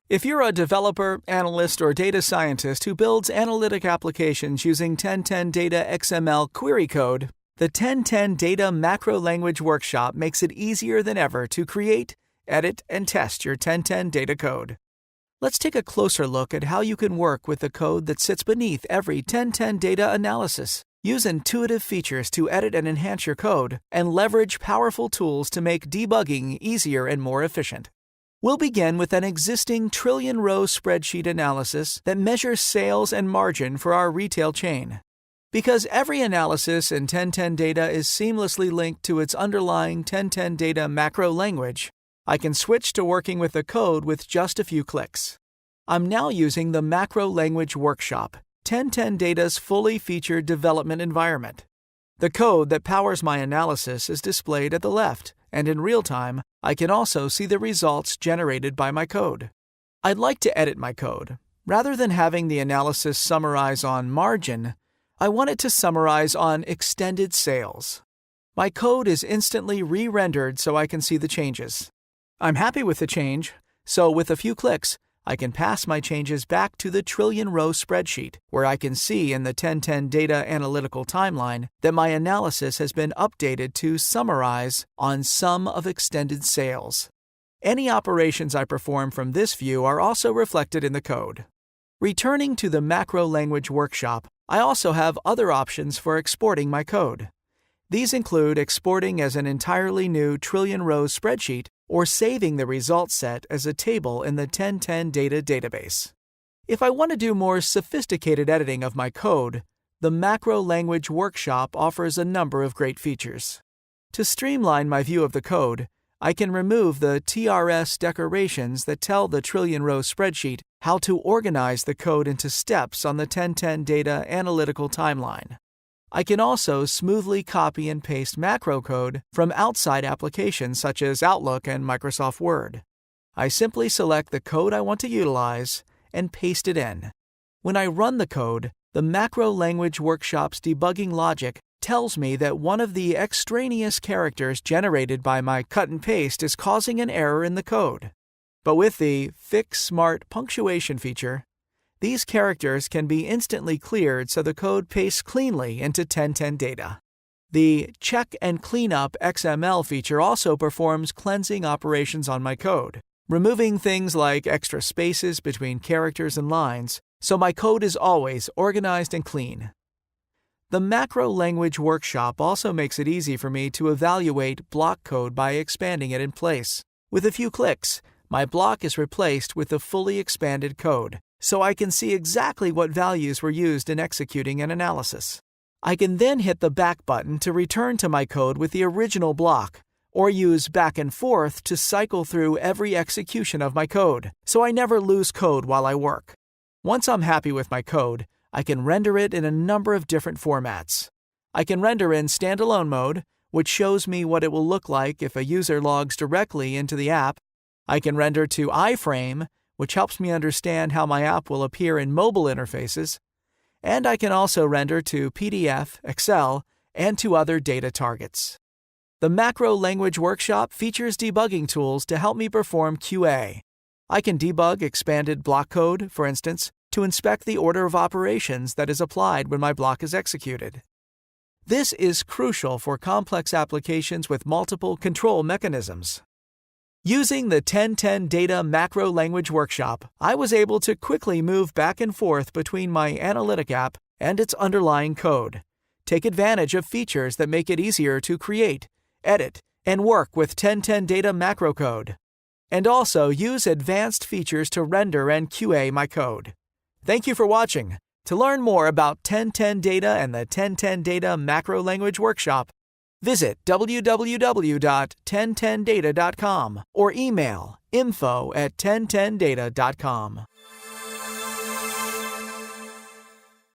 If you're a developer, analyst, or data scientist who builds analytic applications using 1010 Data XML query code, the 1010 Data Macro Language Workshop makes it easier than ever to create, edit, and test your 1010 data code. Let's take a closer look at how you can work with the code that sits beneath every 1010 data analysis. Use intuitive features to edit and enhance your code, and leverage powerful tools to make debugging easier and more efficient. We'll begin with an existing trillion-row spreadsheet analysis that measures sales and margin for our retail chain. Because every analysis in 1010 data is seamlessly linked to its underlying 1010 data macro language, I can switch to working with the code with just a few clicks. I'm now using the Macro Language Workshop, 1010 Data's fully featured development environment. The code that powers my analysis is displayed at the left, and in real time, I can also see the results generated by my code. I'd like to edit my code. Rather than having the analysis summarize on margin, I want it to summarize on extended sales. My code is instantly re-rendered so I can see the changes. I'm happy with the change, so with a few clicks, I can pass my changes back to the trillion-row spreadsheet, where I can see in the 1010 data analytical timeline that my analysis has been updated to summarize on sum of extended sales. Any operations I perform from this view are also reflected in the code. Returning to the Macro Language Workshop, I also have other options for exporting my code. These include exporting as an entirely new trillion-row spreadsheet or saving the result set as a table in the 1010 data database. If I want to do more sophisticated editing of my code, the Macro Language Workshop offers a number of great features. To streamline my view of the code, I can remove the TRS decorations that tell the trillion-row spreadsheet how to organize the code into steps on the 1010 data analytical timeline. I can also smoothly copy and paste macro code from outside applications such as Outlook and Microsoft Word. I simply select the code I want to utilize and paste it in. When I run the code, the Macro Language Workshop's debugging logic tells me that one of the extraneous characters generated by my cut and paste is causing an error in the code. But with the Fix Smart punctuation feature, these characters can be instantly cleared so the code pastes cleanly into 1010 data. The Check and Clean Up XML feature also performs cleansing operations on my code, removing things like extra spaces between characters and lines, so my code is always organized and clean. The Macro Language Workshop also makes it easy for me to evaluate block code by expanding it in place. With a few clicks, my block is replaced with the fully expanded code, so I can see exactly what values were used in executing an analysis. I can then hit the back button to return to my code with the original block, or use back and forth to cycle through every execution of my code, so I never lose code while I work. Once I'm happy with my code, I can render it in a number of different formats. I can render in standalone mode, which shows me what it will look like if a user logs directly into the app. I can render to iframe, which helps me understand how my app will appear in mobile interfaces, and I can also render to PDF, Excel, and to other data targets. The Macro Language Workshop features debugging tools to help me perform QA. I can debug expanded block code, for instance, to inspect the order of operations that is applied when my block is executed. This is crucial for complex applications with multiple control mechanisms. Using the 1010 Data Macro Language Workshop, I was able to quickly move back and forth between my analytic app and its underlying code, take advantage of features that make it easier to create, edit, and work with 1010 Data macro code, and also use advanced features to render and QA my code. Thank you for watching. To learn more about 1010 Data and the 1010 Data Macro Language Workshop, visit www.1010data.com or email info@1010data.com.